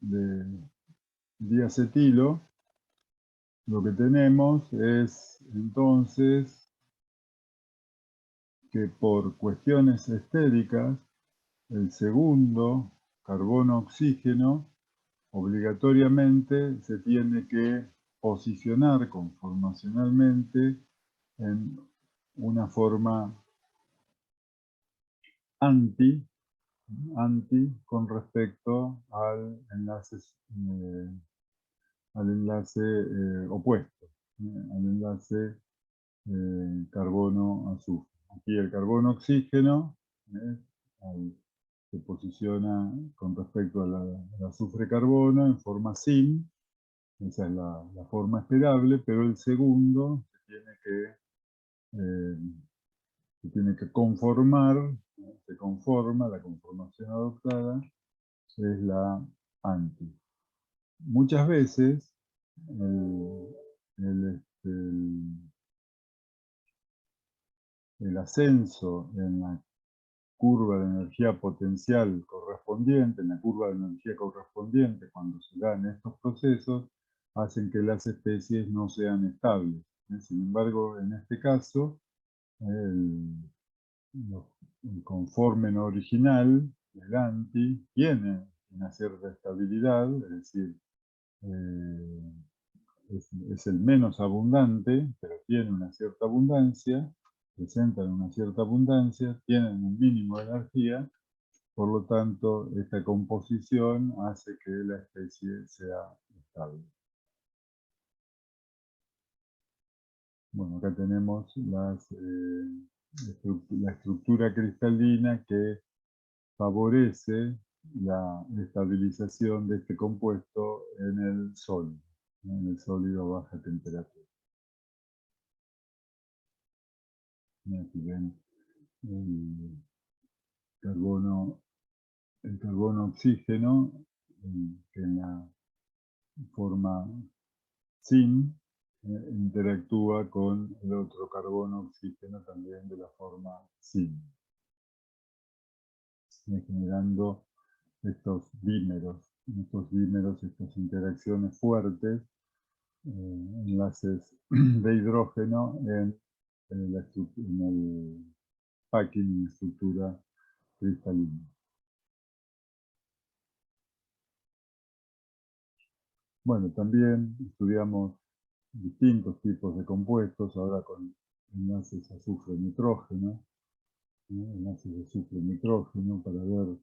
de diacetilo, lo que tenemos es entonces que por cuestiones estéricas, el segundo carbono-oxígeno obligatoriamente se tiene que posicionar conformacionalmente en una forma anti con respecto al enlace opuesto, al enlace carbono-azufre. Aquí el carbono-oxígeno se posiciona con respecto al azufre-carbono en forma sin, esa es la forma esperable, pero el segundo se tiene que conformar, se conforma, la conformación adoptada es la anti. Muchas veces el ascenso en la curva de energía potencial correspondiente, en la curva de energía correspondiente, cuando se dan estos procesos, hacen que las especies no sean estables. Sin embargo, en este caso, el conformen original, el anti, tiene una cierta estabilidad, es decir, es el menos abundante, pero tiene una cierta abundancia, presentan una cierta abundancia, tienen un mínimo de energía, por lo tanto, esta composición hace que la especie sea estable. Bueno, acá tenemos la estructura cristalina que favorece la estabilización de este compuesto en el sólido a baja temperatura. Aquí ven el carbono-oxígeno, que en la forma sin interactúa con el otro carbono-oxígeno también de la forma sin, generando estos dímeros, estas interacciones fuertes, enlaces de hidrógeno en el packing, en estructura cristalina. Bueno, también estudiamos distintos tipos de compuestos, ahora con enlaces azufre-nitrógeno, enlaces azufre-nitrógeno para ver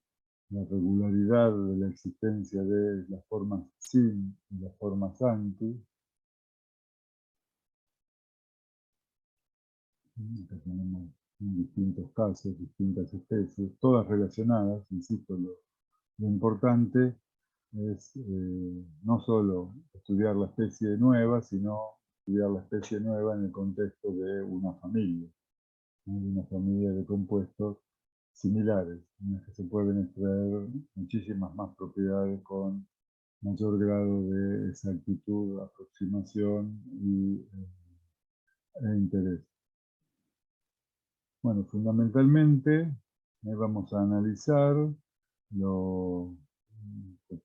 la regularidad de la existencia de las formas sin y las formas anti. Acá tenemos distintos casos, distintas especies, todas relacionadas, insisto, lo importante es no solo estudiar la especie nueva, sino estudiar la especie nueva en el contexto de una familia de compuestos similares, en las que se pueden extraer muchísimas más propiedades con mayor grado de exactitud, aproximación e interés. Bueno, fundamentalmente vamos a analizar los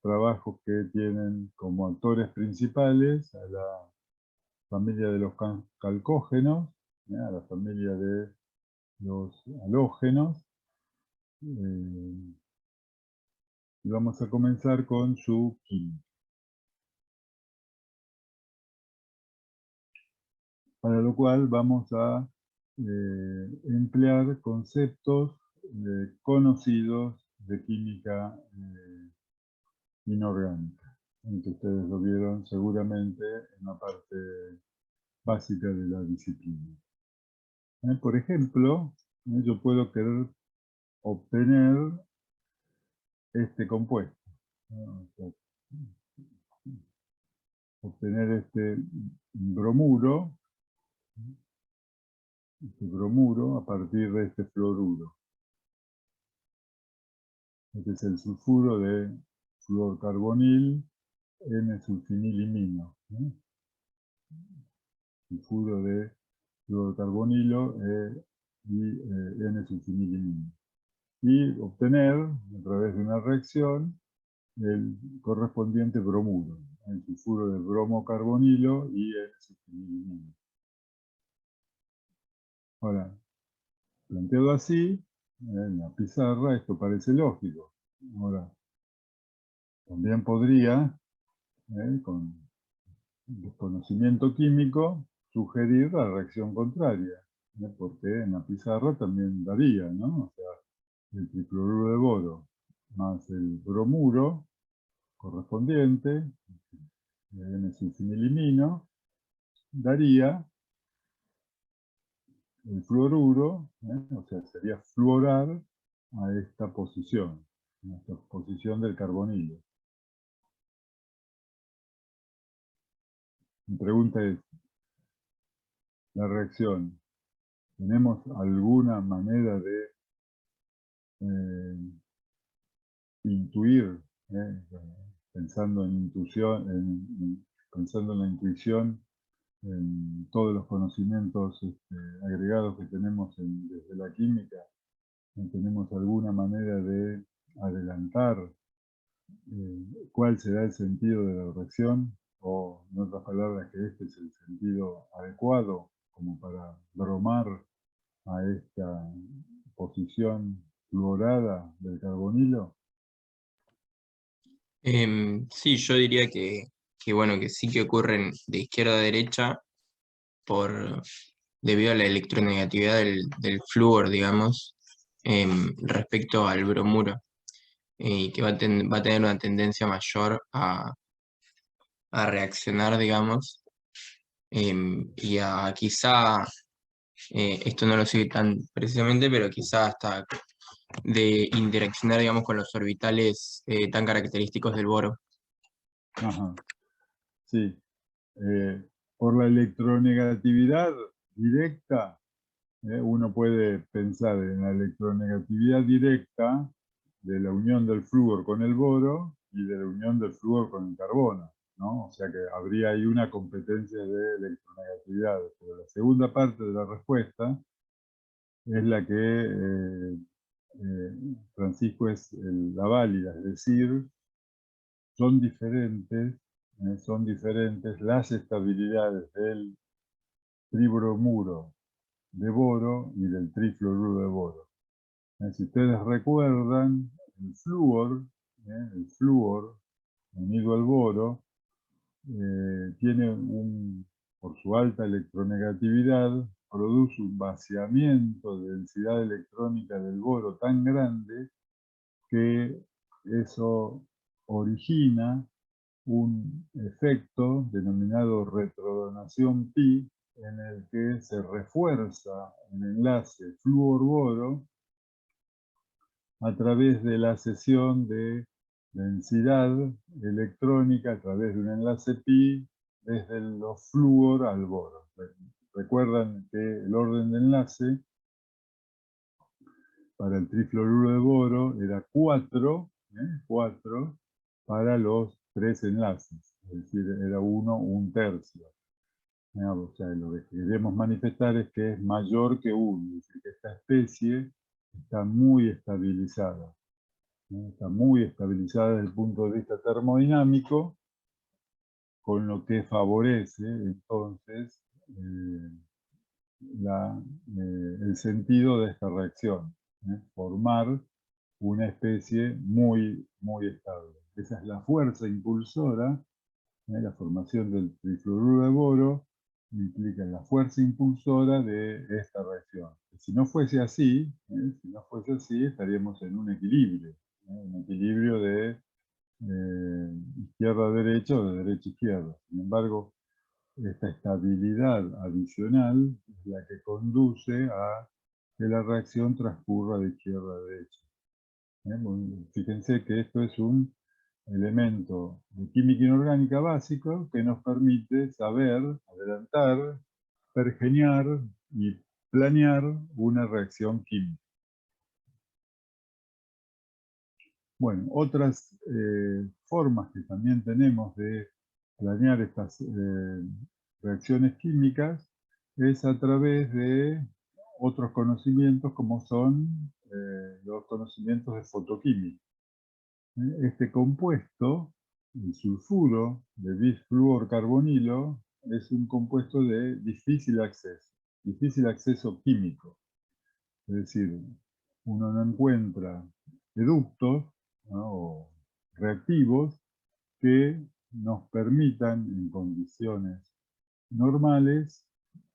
trabajos que tienen como actores principales a la familia de los calcógenos, a la familia de los halógenos, y vamos a comenzar con su química. Para lo cual vamos a emplear conceptos conocidos de química inorgánica, que ustedes lo vieron seguramente en la parte básica de la disciplina. Por ejemplo, yo puedo querer obtener este compuesto, obtener este bromuro a partir de este fluoruro. Este es el sulfuro de fluorcarbonil N-sulfinilimino. Sulfuro de fluorcarbonilo y N-sulfinilimino. Y obtener, a través de una reacción, el correspondiente bromuro, el sulfuro de bromocarbonilo y el sulfinilimino. Ahora, planteado así, en la pizarra, esto parece lógico. Ahora, también podría, con desconocimiento químico, sugerir la reacción contraria, porque en la pizarra también daría, ¿no? O sea, el tricloruro de boro más el bromuro correspondiente, N-sulfinilimino, daría el fluoruro, o sea, sería fluorar a esta posición del carbonilo. Mi pregunta es, la reacción, ¿tenemos alguna manera de intuir, pensando en intuición, pensando en la intuición, en todos los conocimientos agregados que tenemos desde la química, ¿tenemos alguna manera de adelantar cuál será el sentido de la reacción? O, en otras palabras, que este es el sentido adecuado como para bromar a esta posición fluorada del carbonilo. Sí, yo diría bueno, que sí que ocurren de izquierda a derecha debido a la electronegatividad del flúor, digamos, respecto al bromuro, y que va a tener una tendencia mayor a reaccionar, digamos, y a quizá, esto no lo sé tan precisamente, pero quizá hasta de interaccionar, digamos, con los orbitales tan característicos del boro. Ajá, sí. Por la electronegatividad directa, uno puede pensar en la electronegatividad directa de la unión del flúor con el boro y de la unión del flúor con el carbono, ¿no? O sea que habría ahí una competencia de electronegatividad. Pero la segunda parte de la respuesta es la que Francisco es la válida, es decir, son diferentes las estabilidades del tribromuro de boro y del trifluoruro de boro. Si ustedes recuerdan, el flúor unido al boro, tiene por su alta electronegatividad, produce un vaciamiento de densidad electrónica del boro tan grande que eso origina un efecto denominado retrodonación pi, en el que se refuerza el enlace flúor-boro a través de la cesión de densidad electrónica a través de un enlace pi desde los flúor al boro. Recuerdan que el orden de enlace para el trifluoruro de boro era 4 para los 3 enlaces, es decir, era 1 un tercio. O sea, lo que queremos manifestar es que es mayor que 1, es decir, que esta especie está muy estabilizada. Está muy estabilizada desde el punto de vista termodinámico, con lo que favorece entonces el sentido de esta reacción, formar una especie muy, muy estable. Esa es la fuerza impulsora, la formación del trifluoruro de boro implica la fuerza impulsora de esta reacción. Si no fuese así, estaríamos en un equilibrio de izquierda-derecha o de derecha-izquierda. Sin embargo, esta estabilidad adicional es la que conduce a que la reacción transcurra de izquierda a derecha. Fíjense que esto es un elemento de química inorgánica básico que nos permite saber, adelantar, pergeñar y planear una reacción química. Bueno, otras formas que también tenemos de planear estas reacciones químicas es a través de otros conocimientos como son los conocimientos de fotoquímica. Este compuesto, el sulfuro de bisfluorcarbonilo, es un compuesto de difícil acceso químico. Es decir, uno no encuentra eductos, ¿no?, o reactivos que nos permitan, en condiciones normales,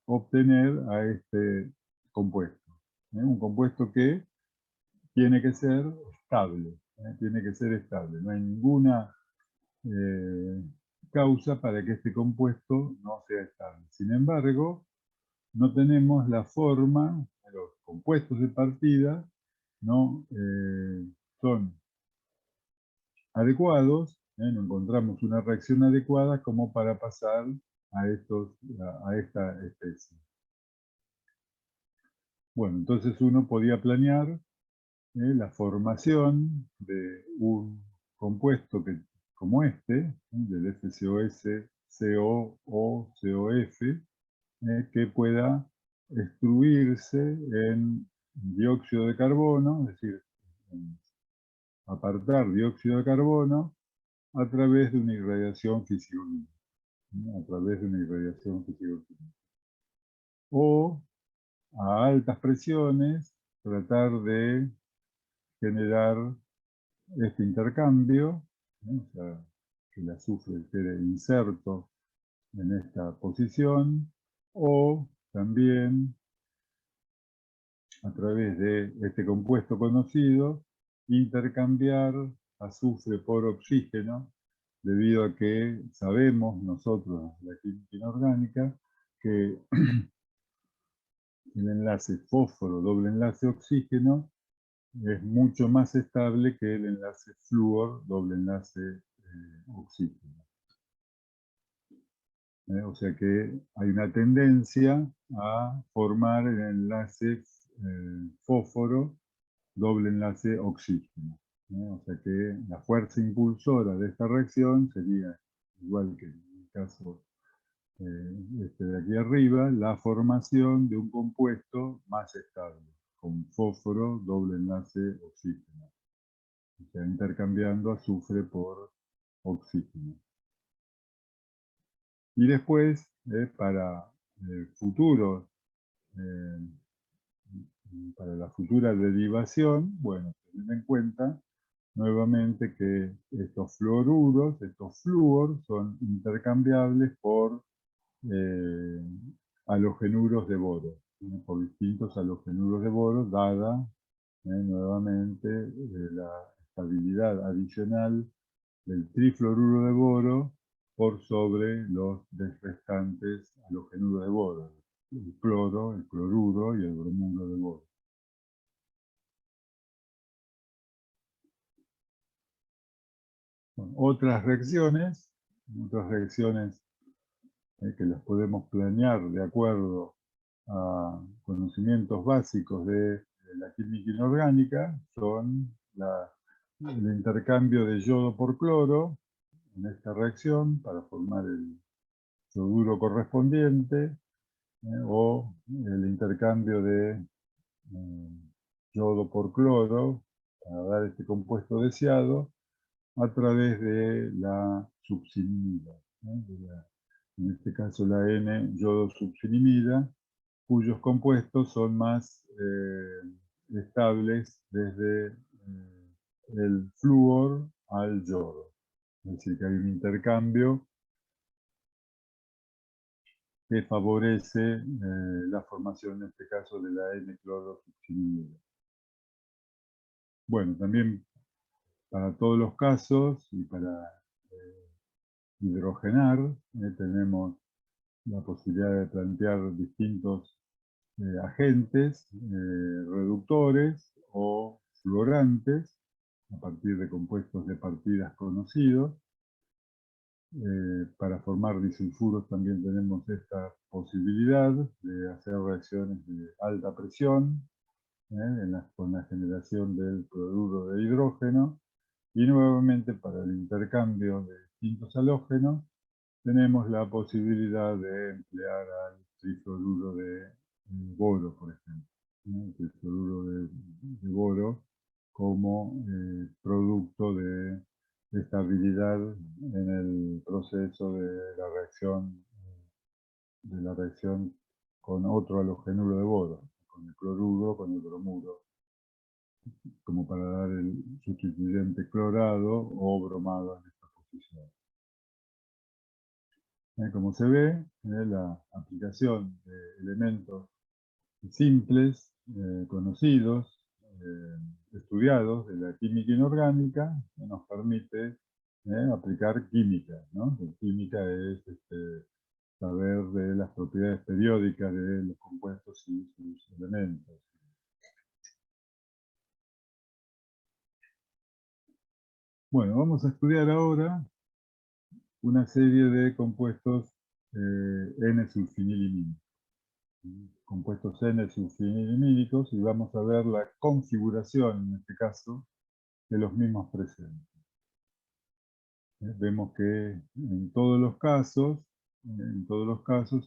obtener a este compuesto. Un compuesto que tiene que ser estable, tiene que ser estable. No hay ninguna causa para que este compuesto no sea estable. Sin embargo, no tenemos la forma, los compuestos de partida no son adecuados, no encontramos una reacción adecuada como para pasar a esta especie. Bueno, entonces uno podía planear la formación de un compuesto como este, del FCOS, CO o COF, que pueda extruirse en dióxido de carbono, es decir, apartar dióxido de carbono a través de una irradiación físico-química. O a altas presiones tratar de generar este intercambio, o sea, que el azufre quede inserto en esta posición, o también a través de este compuesto conocido, intercambiar azufre por oxígeno, debido a que sabemos nosotros, la química inorgánica, que el enlace fósforo, doble enlace oxígeno, es mucho más estable que el enlace flúor, doble enlace oxígeno. O sea que hay una tendencia a formar el enlace fósforo, doble enlace oxígeno. O sea que la fuerza impulsora de esta reacción sería, igual que en el caso de aquí arriba, la formación de un compuesto más estable, con fósforo, doble enlace oxígeno. O sea, intercambiando azufre por oxígeno. Y después, para futuros, para la futura derivación, bueno, tener en cuenta nuevamente que estos fluoruros, estos flúor, son intercambiables por halogenuros de boro, por distintos halogenuros de boro, dada nuevamente la estabilidad adicional del trifluoruro de boro por sobre los restantes halogenuros de boro, el cloro, el cloruro y el bromuro de boro. Bueno, otras reacciones que las podemos planear de acuerdo a conocimientos básicos de la química inorgánica son el intercambio de yodo por cloro en esta reacción para formar el yoduro correspondiente, o el intercambio de yodo por cloro para dar este compuesto deseado a través de la succinimida, en este caso la N-yodo succinimida, cuyos compuestos son más estables desde el flúor al yodo. Es decir, que hay un intercambio que favorece la formación, en este caso, de la N-clorosuccinimida. Bueno, también para todos los casos y para hidrogenar, tenemos la posibilidad de plantear distintos agentes reductores o fluorantes a partir de compuestos de partidas conocidos. Para formar disulfuros también tenemos esta posibilidad de hacer reacciones de alta presión con la generación del cloruro de hidrógeno, y nuevamente para el intercambio de distintos halógenos tenemos la posibilidad de emplear al trifluoruro de boro, por ejemplo. El trifluoruro de boro como producto de estabilidad en el proceso de la reacción con otro halogenuro de boro, con el cloruro, con el bromuro, como para dar el sustituyente clorado o bromado en esta posición. Como se ve, la aplicación de elementos simples, conocidos, estudiados de la química inorgánica, nos permite aplicar química, ¿no? Química es saber de las propiedades periódicas de los compuestos y sus elementos. Bueno, vamos a estudiar ahora una serie de compuestos N-sulfinilimínicos. Compuestos N-sulfinilimínicos, y vamos a ver la configuración, en este caso, de los mismos presentes. Vemos que en todos los casos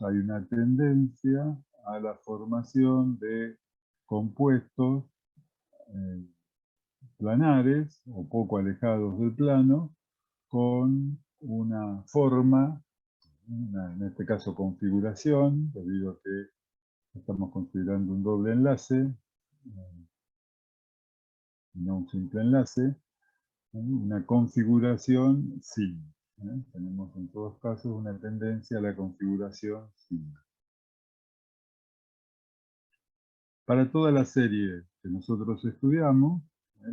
hay una tendencia a la formación de compuestos planares o poco alejados del plano con una forma, en este caso configuración, debido a que estamos considerando un doble enlace, no un simple enlace, una configuración SIN. Tenemos en todos casos una tendencia a la configuración SIN. Para toda la serie que nosotros estudiamos,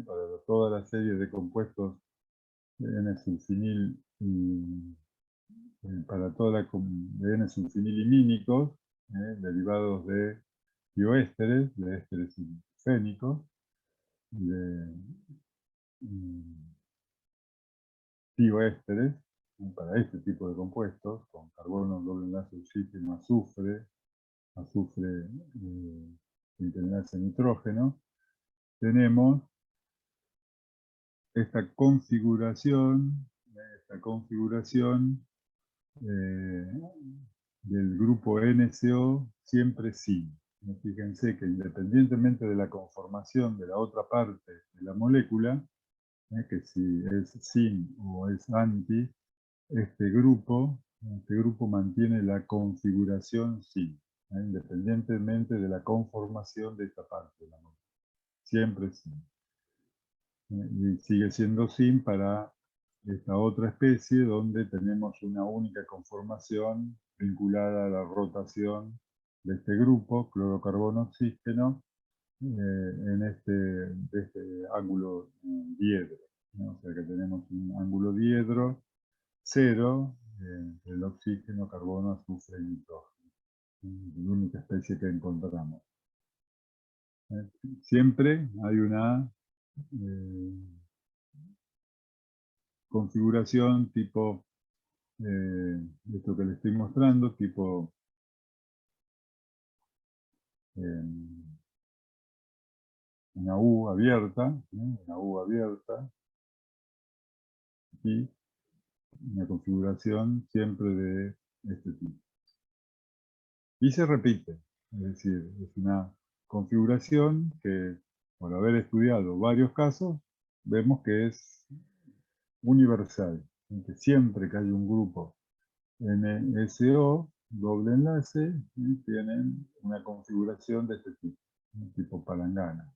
para toda la serie de compuestos N-sulfinil y para toda la de N-sulfinilimínicos, derivados de bioésteres, de ésteres fénicos, de bioésteres, para este tipo de compuestos, con carbono, doble enlace, oxígeno, azufre enlace nitrógeno, tenemos esta configuración del grupo NCO siempre SIN. Fíjense que independientemente de la conformación de la otra parte de la molécula, que si es SIN o es anti, este grupo mantiene la configuración SIN, independientemente de la conformación de esta parte de la molécula. Siempre SIN. Y sigue siendo SIN para esta otra especie donde tenemos una única conformación vinculada a la rotación de este grupo, clorocarbono-oxígeno, de este ángulo diedro. O sea que tenemos un ángulo diedro cero entre el oxígeno, carbono, azufre y nitrógeno. Es la única especie que encontramos. Siempre hay una configuración tipo esto que le estoy mostrando, tipo una U abierta, y una configuración siempre de este tipo. Y se repite, es decir, es una configuración que, por haber estudiado varios casos, vemos que es universal, que siempre que hay un grupo NSO, doble enlace, tienen una configuración de este tipo, tipo palangana.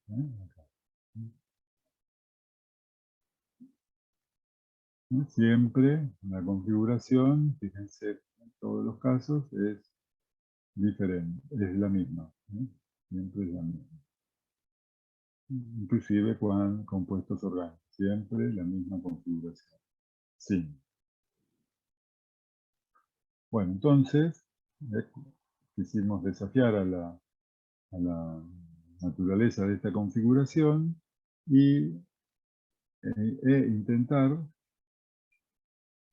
Siempre la configuración, fíjense, en todos los casos es diferente, es la misma. Siempre es la misma. Inclusive con compuestos orgánicos, siempre la misma configuración. Sí. Bueno, entonces, quisimos desafiar a la naturaleza de esta configuración e intentar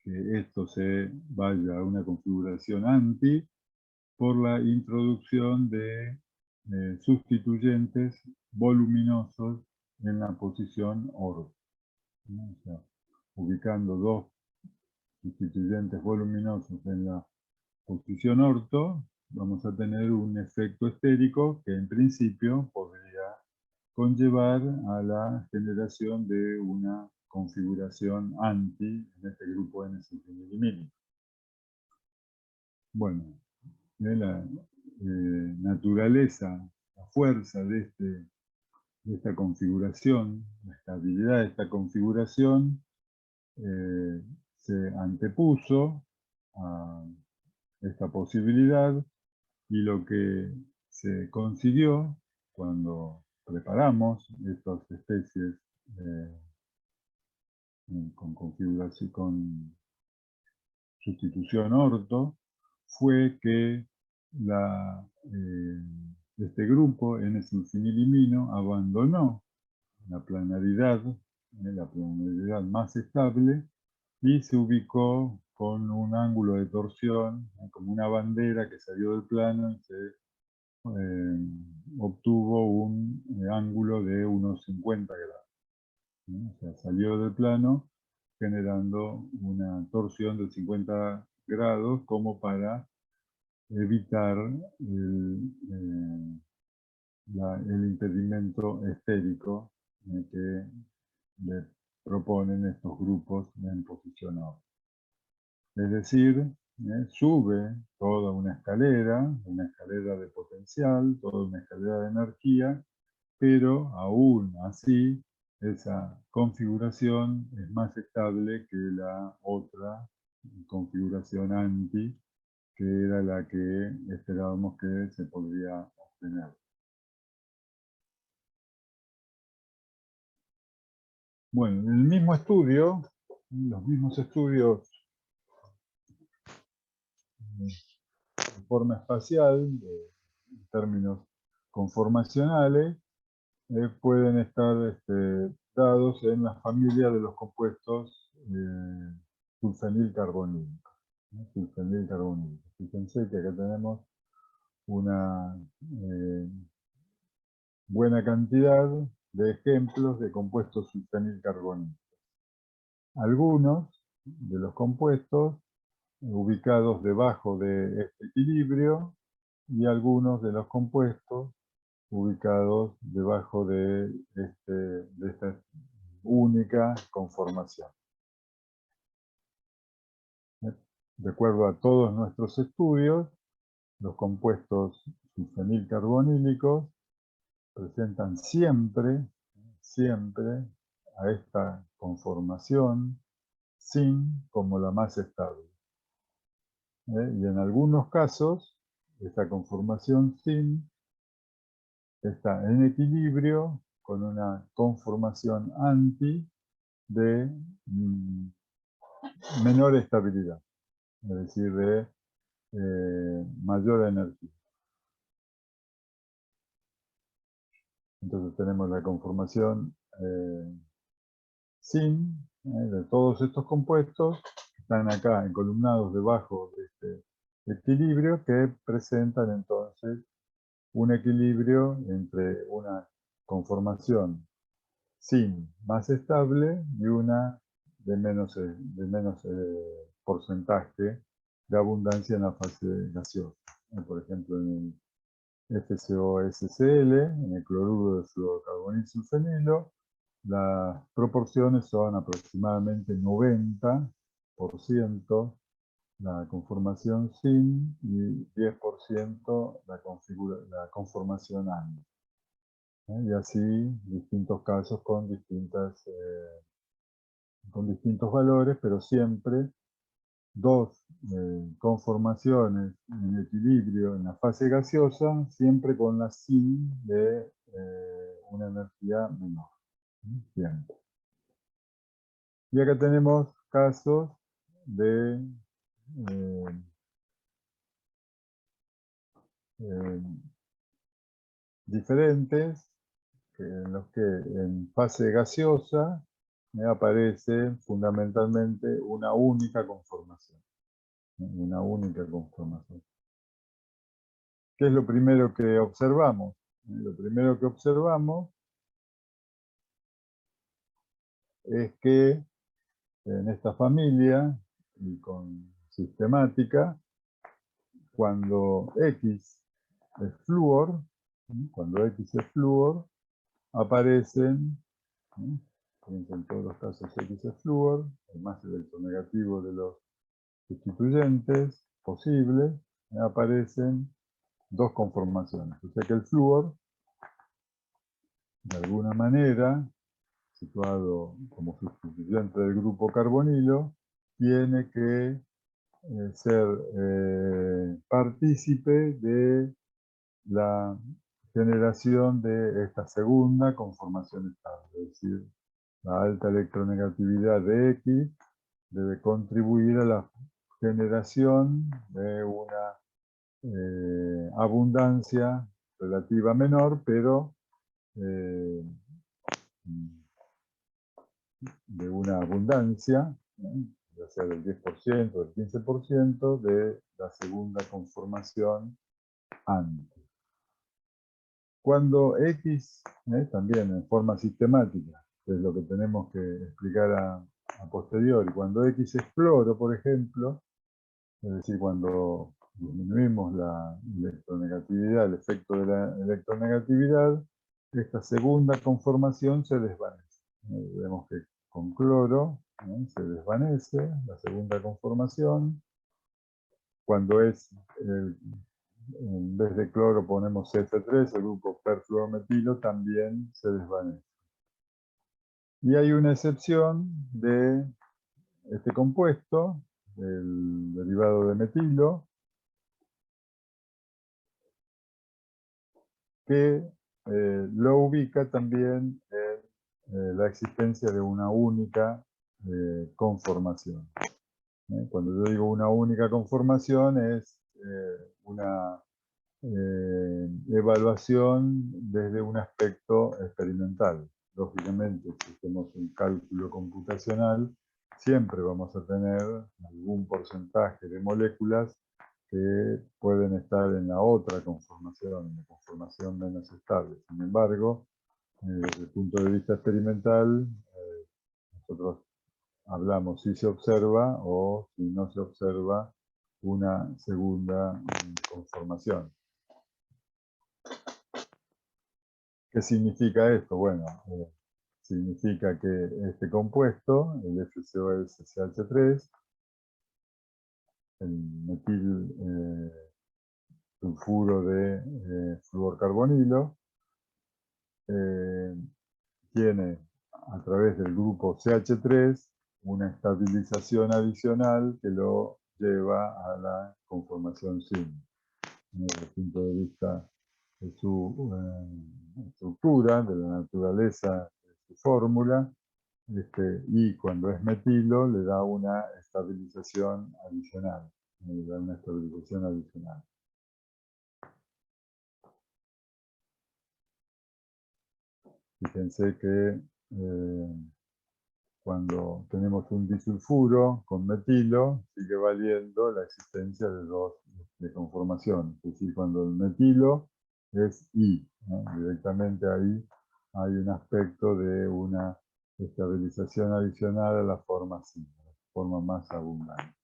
que esto se vaya a una configuración anti por la introducción de sustituyentes voluminosos en la posición orto. O sea, ubicando dos sustituyentes voluminosos en la posición orto, vamos a tener un efecto estérico que en principio podría conllevar a la generación de una configuración anti en este grupo N-sulfeniliminín. Bueno, la naturaleza, la fuerza de esta configuración, la estabilidad de esta configuración, se antepuso a esta posibilidad, y lo que se consiguió cuando preparamos estas especies con configuración, con sustitución orto, fue que este grupo N-sulfinilimino abandonó la planaridad más estable, y se ubicó con un ángulo de torsión, como una bandera que salió del plano, y se obtuvo un ángulo de unos 50 grados. O sea, salió del plano generando una torsión de 50 grados como para evitar el impedimento esférico que le proponen estos grupos en posición O. Es decir, sube toda una escalera de potencial, toda una escalera de energía, pero aún así esa configuración es más estable que la otra configuración anti, que era la que esperábamos que se podría obtener. Bueno, en el mismo estudio, los mismos estudios de forma espacial, en términos conformacionales, pueden estar dados en la familia de los compuestos sulfenilcarbonílicos. Sulfenilcarbonílicos. Fíjense que acá tenemos una buena cantidad de ejemplos de compuestos sulfenilcarbonílicos. Algunos de los compuestos ubicados debajo de este equilibrio, y algunos de los compuestos ubicados debajo de esta única conformación. De acuerdo a todos nuestros estudios, los compuestos sulfenilcarbonílicos presentan siempre a esta conformación sin como la más estable. Y en algunos casos, esta conformación sin está en equilibrio con una conformación anti de menor estabilidad, es decir, de mayor energía. Entonces tenemos la conformación sin de todos estos compuestos, que están acá encolumnados debajo de este equilibrio, que presentan entonces un equilibrio entre una conformación sin más estable y una de menos porcentaje de abundancia en la fase gaseosa. Por ejemplo, en el FCOSCl, en el cloruro de fluorocarbonil sulfenilo, las proporciones son aproximadamente 90% la conformación sin y 10% la conformación ANI. Y así distintos casos con distintos valores, pero siempre dos conformaciones en equilibrio en la fase gaseosa, siempre con la sin de una energía menor. Siempre. Y acá tenemos casos de diferentes, en los que en fase gaseosa aparece fundamentalmente una única conformación. Una única conformación. ¿Qué es lo primero que observamos? Lo primero que observamos es que en esta familia, y con sistemática, cuando X es flúor, aparecen, en todos los casos X es flúor, el más electronegativo de los sustituyentes posibles, aparecen dos conformaciones. O sea que el flúor, de alguna manera, situado como sustituyente del grupo carbonilo, tiene que ser partícipe de la generación de esta segunda conformación estable, es decir, la alta electronegatividad de X debe contribuir a la generación de una abundancia relativa menor, pero de una abundancia, ya sea del 10% o del 15% de la segunda conformación antes. Cuando X, también en forma sistemática, que es lo que tenemos que explicar a posteriori, cuando X es cloro, por ejemplo, es decir, cuando disminuimos la electronegatividad, el efecto de la electronegatividad, esta segunda conformación se desvanece. Vemos que con cloro se desvanece la segunda conformación. Cuando en vez de cloro ponemos CF3, el grupo perfluorometilo también se desvanece. Y hay una excepción de este compuesto, el derivado de metilo, que lo ubica también en la existencia de una única conformación. Cuando yo digo una única conformación es una evaluación desde un aspecto experimental. Lógicamente, si hacemos un cálculo computacional, siempre vamos a tener algún porcentaje de moléculas que pueden estar en la otra conformación, en la conformación menos estable. Sin embargo, desde el punto de vista experimental, nosotros hablamos si se observa o si no se observa una segunda conformación. ¿Qué significa esto? Bueno, significa que este compuesto, el FCOS-CH3, el metil sulfuro de fluorcarbonilo, tiene a través del grupo CH3 una estabilización adicional que lo lleva a la conformación SIN. Desde el punto de vista de su estructura, de la naturaleza de su fórmula, y cuando es metilo le da una estabilización adicional. Le da una estabilización adicional. Fíjense que cuando tenemos un disulfuro con metilo, sigue valiendo la existencia de dos conformaciones. Es decir, cuando el metilo es I, directamente ahí hay un aspecto de una estabilización adicional a la forma SIN, la forma más abundante.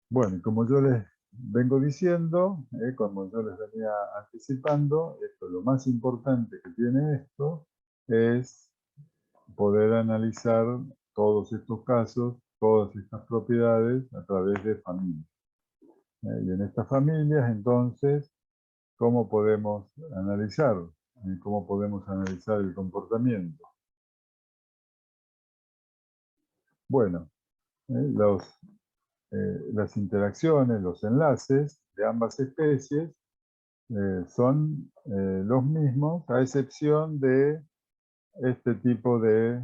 Bueno, y como yo les vengo diciendo, como yo les venía anticipando, lo más importante que tiene esto es poder analizar todos estos casos, todas estas propiedades a través de familias. Y en estas familias, entonces, ¿cómo podemos analizar? ¿Cómo podemos analizar el comportamiento? Bueno, las interacciones, los enlaces de ambas especies son los mismos, a excepción de este tipo de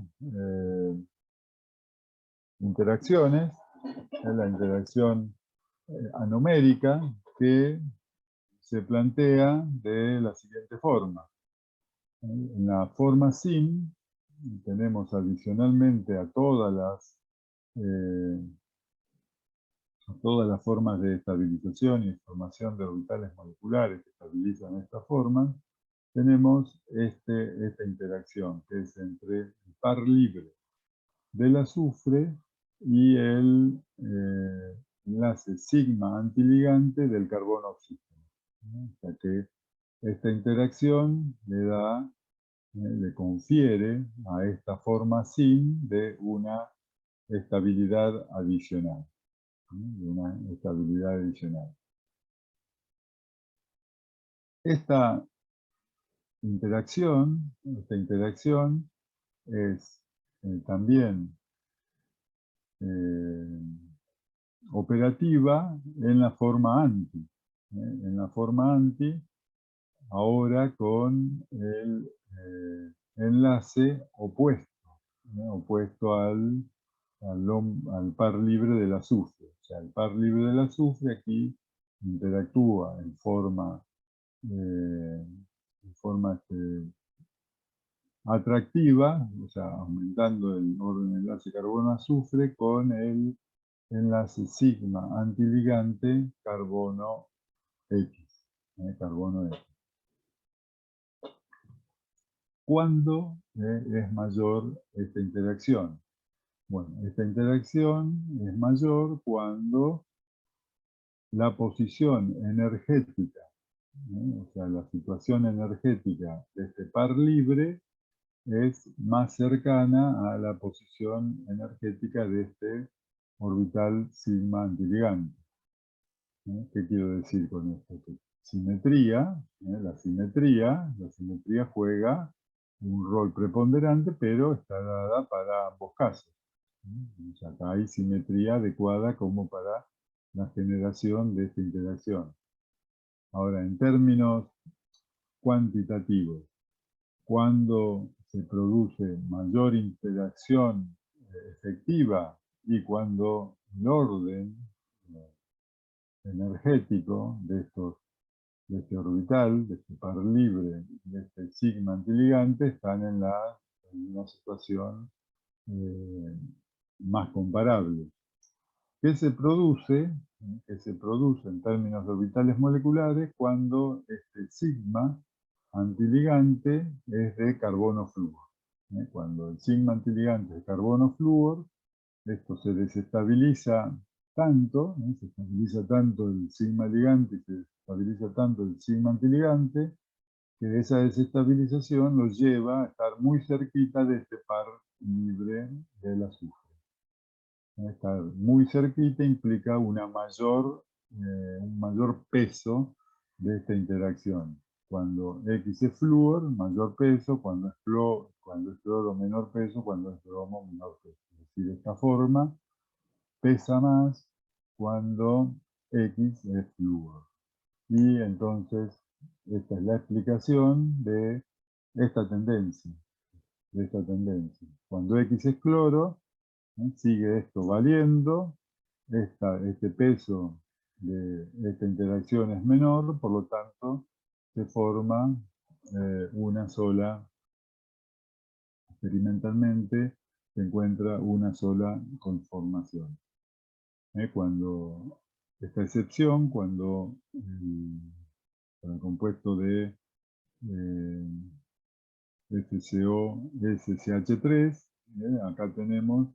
interacciones, la interacción anomérica, que se plantea de la siguiente forma. En la forma SIN tenemos adicionalmente a todas las formas de estabilización y formación de orbitales moleculares que estabilizan esta forma, tenemos esta interacción que es entre el par libre del azufre y el enlace sigma antiligante del carbono oxígeno. O sea que esta interacción le confiere a esta forma sin de una estabilidad adicional. Esta interacción es también operativa en la forma anti. En la forma anti, ahora con el enlace opuesto al par libre del azufre. O sea, el par libre del azufre aquí interactúa en forma atractiva, o sea, aumentando el orden enlace carbono-azufre con el enlace sigma antiligante carbono X. Carbono X. ¿Cuándo es mayor esta interacción? Bueno, esta interacción es mayor cuando la posición energética, o sea, la situación energética de este par libre es más cercana a la posición energética de este orbital sigma antiligante. ¿Qué quiero decir con esto? Que la simetría juega un rol preponderante, pero está dada para ambos casos. O sea, acá hay simetría adecuada como para la generación de esta interacción. Ahora, en términos cuantitativos, cuando se produce mayor interacción efectiva y cuando el orden energético de este orbital, de este par libre, de este sigma antiligante, están en una situación más comparable. ¿Qué se produce? Que se produce en términos de orbitales moleculares cuando este sigma antiligante es de carbono flúor. Cuando el sigma antiligante es de carbono flúor, esto se desestabiliza tanto, se estabiliza tanto el sigma ligante y se desestabiliza tanto el sigma antiligante, que esa desestabilización los lleva a estar muy cerquita de este par libre del azufre. Estar muy cerquita implica un mayor peso de esta interacción. Cuando X es flúor, mayor peso; cuando es cloro, menor peso; cuando es bromo, menor peso. Es decir, de esta forma pesa más cuando X es flúor. Y entonces, esta es la explicación de esta tendencia. Cuando X es cloro, sigue esto valiendo, este peso de esta interacción es menor, por lo tanto se forma experimentalmente se encuentra una sola conformación. Cuando esta excepción, cuando el compuesto de FCO SCH3, acá tenemos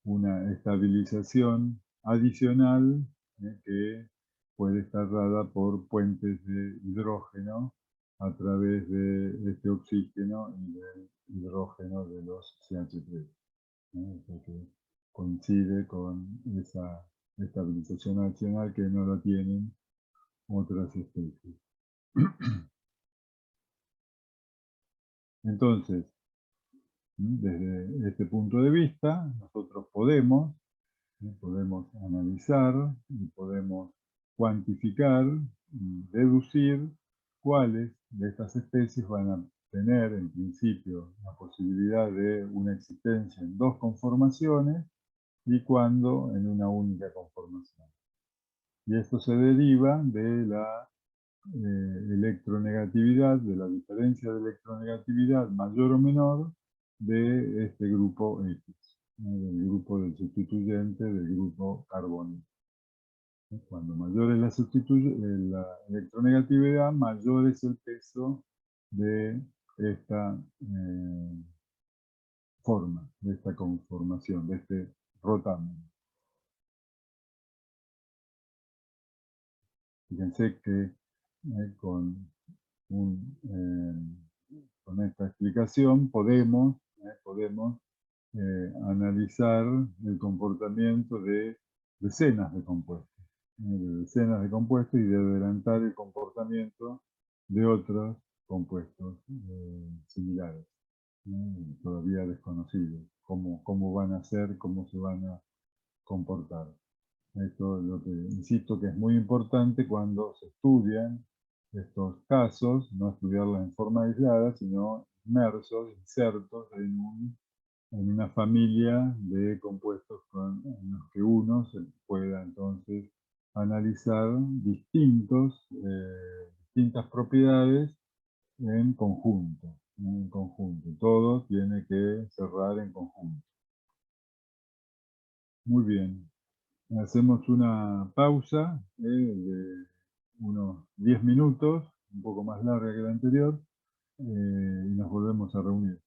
una estabilización adicional que puede estar dada por puentes de hidrógeno a través de este oxígeno y del hidrógeno de los CH3. Que coincide con esa estabilización adicional que no la tienen otras especies. Entonces, desde este punto de vista, nosotros podemos analizar y podemos cuantificar y deducir cuáles de estas especies van a tener en principio la posibilidad de una existencia en dos conformaciones y cuándo en una única conformación. Y esto se deriva de la electronegatividad, de la diferencia de electronegatividad mayor o menor de este grupo X, del grupo del sustituyente del grupo carbónico. Cuando mayor es la electronegatividad, mayor es el peso de esta forma, de esta conformación, de este rotamen. Fíjense que con con esta explicación podemos analizar el comportamiento de decenas de compuestos, y de adelantar el comportamiento de otros compuestos similares, todavía desconocidos, cómo van a ser, cómo se van a comportar. Esto es lo que insisto que es muy importante cuando se estudian estos casos, no estudiarlos en forma aislada, sino insertos en una familia de compuestos en los que uno se pueda entonces analizar distintas propiedades en conjunto, ¿no? En conjunto. Todo tiene que cerrar en conjunto. Muy bien. Hacemos una pausa de unos 10 minutos, un poco más larga que la anterior, y nos volvemos a reunir.